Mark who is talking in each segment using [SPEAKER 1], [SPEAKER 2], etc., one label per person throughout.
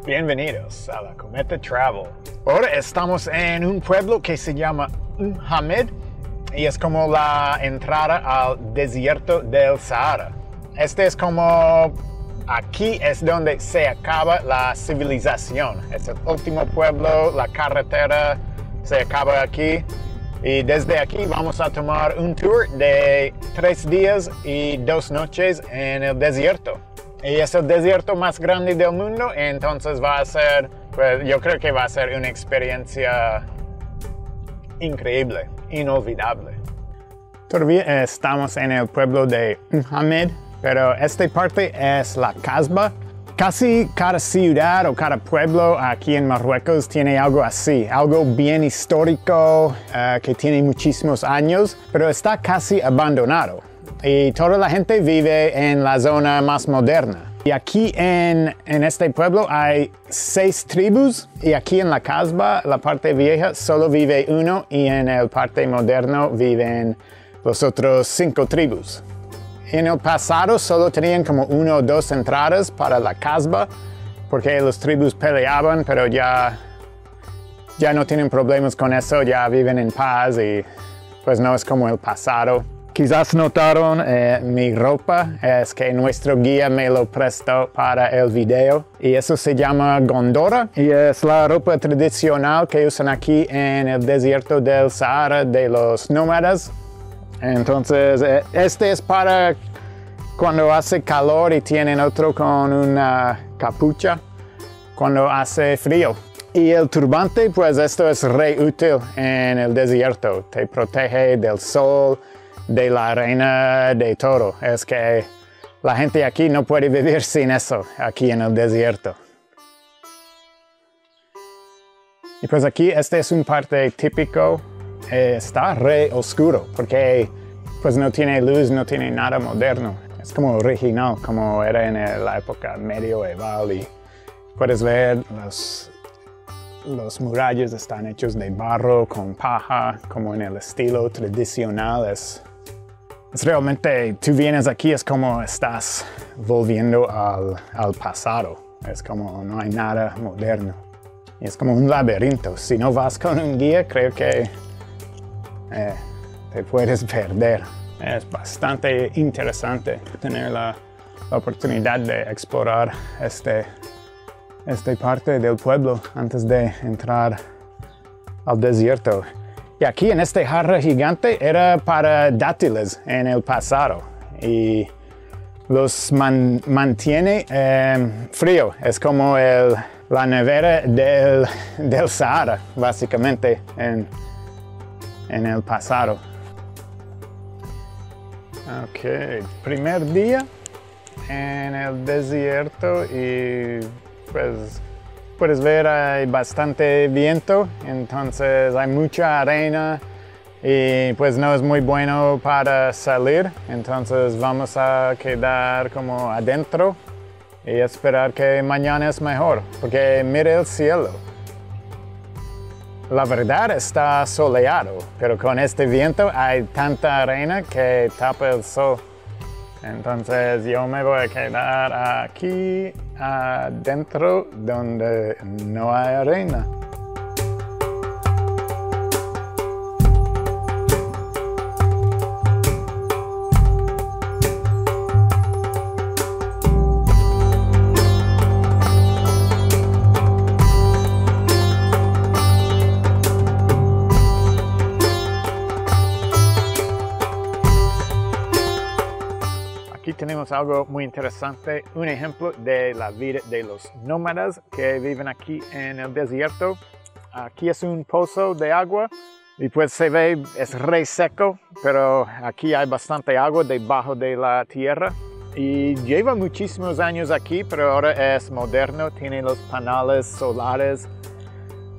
[SPEAKER 1] Bienvenidos a la Cometa Travel. Ahora estamos en un pueblo que se llama Hamed y es como la entrada al desierto del Sahara. Este es como, aquí es donde se acaba la civilización. Es el último pueblo, la carretera se acaba aquí. Y desde aquí vamos a tomar un tour de 3 días y 2 noches en el desierto. Y es el desierto más grande del mundo, entonces va a ser, pues yo creo que va a ser una experiencia increíble, inolvidable. Todavía estamos en el pueblo de Hamed, pero esta parte es la Casbah. Casi cada ciudad o cada pueblo aquí en Marruecos tiene algo así, algo bien histórico que tiene muchísimos años, pero está casi abandonado. Y toda la gente vive en la zona más moderna. Y aquí en este pueblo hay 6 tribus y aquí en la Casbah, la parte vieja, solo vive uno y en el parte moderno viven los otros 5 tribus. En el pasado solo tenían como 1 o 2 entradas para la Casbah porque los tribus peleaban, pero ya no tienen problemas con eso, ya viven en paz y pues no es como el pasado. Quizás notaron mi ropa, es que nuestro guía me lo prestó para el video y eso se llama gondora y es la ropa tradicional que usan aquí en el desierto del Sahara de los nómadas. Entonces este es para cuando hace calor y tienen otro con una capucha cuando hace frío. Y el turbante, pues esto es re útil en el desierto, te protege del sol, de la arena, de todo. Es que la gente aquí no puede vivir sin eso, aquí en el desierto. Y pues aquí este es un parte típico, está re oscuro, porque pues no tiene luz, no tiene nada moderno. Es como original, como era en la época medieval y puedes ver los murallas están hechos de barro con paja, como en el estilo tradicional. Es realmente, tú vienes aquí, es como estás volviendo al pasado. Es como no hay nada moderno. Y es como un laberinto. Si no vas con un guía, creo que te puedes perder. Es bastante interesante tener la oportunidad de explorar esta parte del pueblo antes de entrar al desierto. Y aquí en este jarra gigante era para dátiles en el pasado y los mantiene frío. Es como la nevera del Sahara, básicamente, en el pasado. Ok, primer día en el desierto y pues puedes ver hay bastante viento, entonces hay mucha arena y pues no es muy bueno para salir, entonces vamos a quedar como adentro y esperar que mañana es mejor, porque mire el cielo. La verdad está soleado, pero con este viento hay tanta arena que tapa el sol. Entonces yo me voy a quedar aquí adentro donde no hay arena. Aquí tenemos algo muy interesante, un ejemplo de la vida de los nómadas que viven aquí en el desierto. Aquí es un pozo de agua y pues se ve, es re seco, pero aquí hay bastante agua debajo de la tierra. Y lleva muchísimos años aquí, pero ahora es moderno, tiene los paneles solares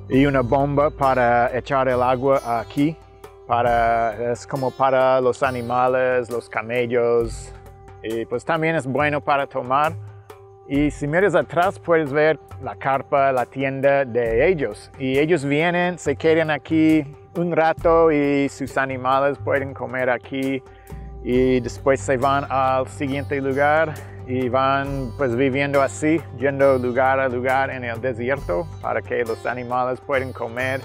[SPEAKER 1] y una bomba para echar el agua aquí. Es como para los animales, los camellos. Y pues también es bueno para tomar. Y si miras atrás puedes ver la carpa, la tienda de ellos. Y ellos vienen, se quedan aquí un rato y sus animales pueden comer aquí. Y después se van al siguiente lugar y van pues viviendo así, yendo lugar a lugar en el desierto para que los animales puedan comer.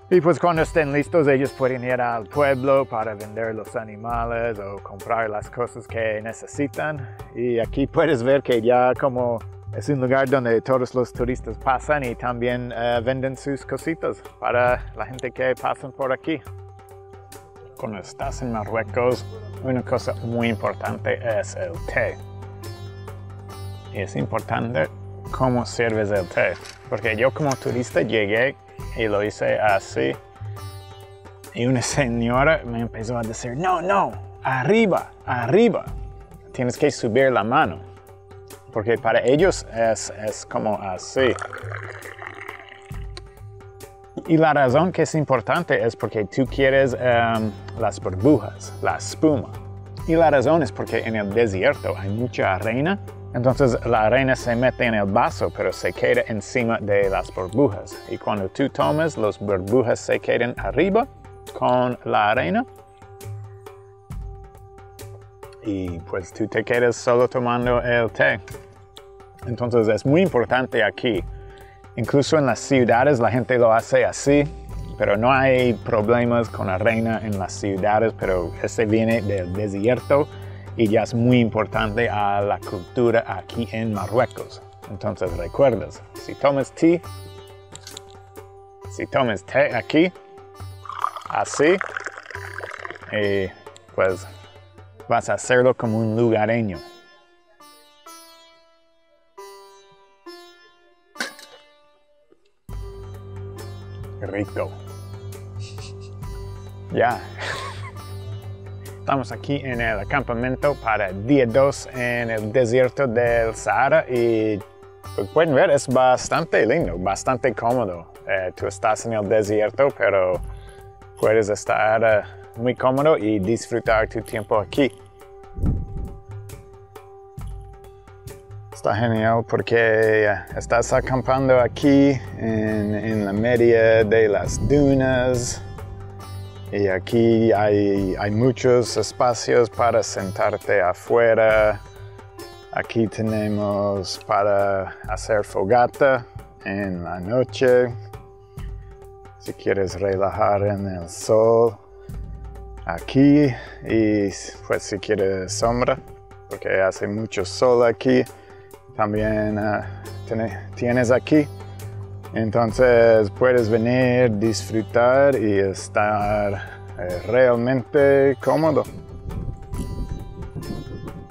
[SPEAKER 1] Y pues cuando estén listos ellos pueden ir al pueblo para vender los animales o comprar las cosas que necesitan. Y aquí puedes ver que ya como es un lugar donde todos los turistas pasan y también venden sus cositas para la gente que pasan por aquí. Cuando estás en Marruecos, una cosa muy importante es el té. Y es importante cómo sirves el té, porque yo como turista llegué y lo hice así. Y una señora me empezó a decir, no, no, arriba, arriba. Tienes que subir la mano. Porque para ellos es como así. Y la razón que es importante es porque tú quieres las burbujas, la espuma. Y la razón es porque en el desierto hay mucha arena. Entonces la arena se mete en el vaso, pero se queda encima de las burbujas. Y cuando tú tomas, las burbujas se quedan arriba con la arena. Y pues tú te quedas solo tomando el té. Entonces es muy importante aquí. Incluso en las ciudades la gente lo hace así, pero no hay problemas con arena en las ciudades, pero este viene del desierto. Y ya es muy importante a la cultura aquí en Marruecos. Entonces recuerdas, si tomas té aquí, así, pues vas a hacerlo como un lugareño. Qué rico. Ya. Estamos aquí en el acampamento para día 2 en el desierto del Sahara y pues pueden ver, es bastante lindo, bastante cómodo. Tú estás en el desierto, pero puedes estar muy cómodo y disfrutar tu tiempo aquí. Está genial porque estás acampando aquí en la media de las dunas. Y aquí hay muchos espacios para sentarte afuera. Aquí tenemos para hacer fogata en la noche. Si quieres relajar en el sol. Aquí. Y pues si quieres sombra, porque hace mucho sol aquí. También tienes aquí. Entonces puedes venir, disfrutar y estar realmente cómodo.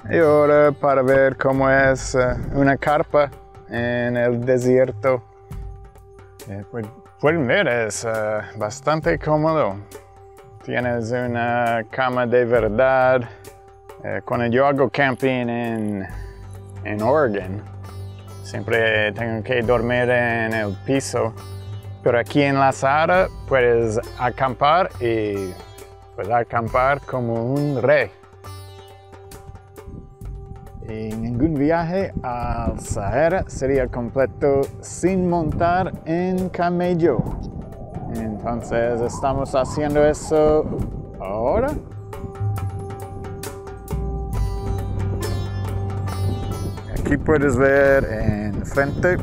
[SPEAKER 1] Y ahora para ver cómo es una carpa en el desierto. Pueden ver, es bastante cómodo. Tienes una cama de verdad. Cuando yo hago camping en Oregon, siempre tengo que dormir en el piso, pero aquí en la Sahara puedes acampar y puedes acampar como un rey. Y ningún viaje al Sahara sería completo sin montar en camello. Entonces estamos haciendo eso ahora. Aquí puedes ver enfrente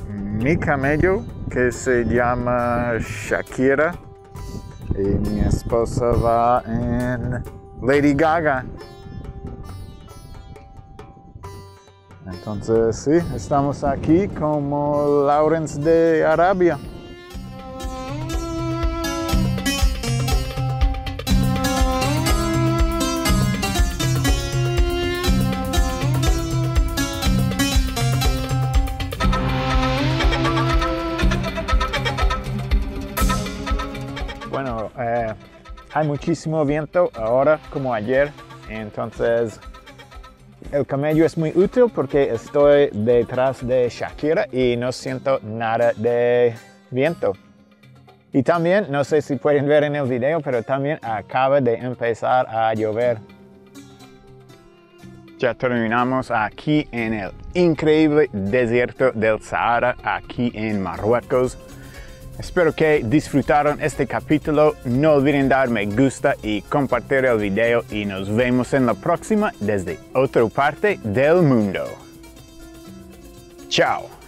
[SPEAKER 1] mi camello que se llama Shakira y mi esposa va en Lady Gaga. Entonces sí, estamos aquí como Lawrence de Arabia. Bueno, hay muchísimo viento ahora como ayer, entonces el camello es muy útil porque estoy detrás de Shakira y no siento nada de viento. Y también, no sé si pueden ver en el video, pero también acaba de empezar a llover. Ya terminamos aquí en el increíble desierto del Sahara, aquí en Marruecos. Espero que disfrutaron este capítulo. No olviden dar me gusta y compartir el video y nos vemos en la próxima desde otra parte del mundo. Chao.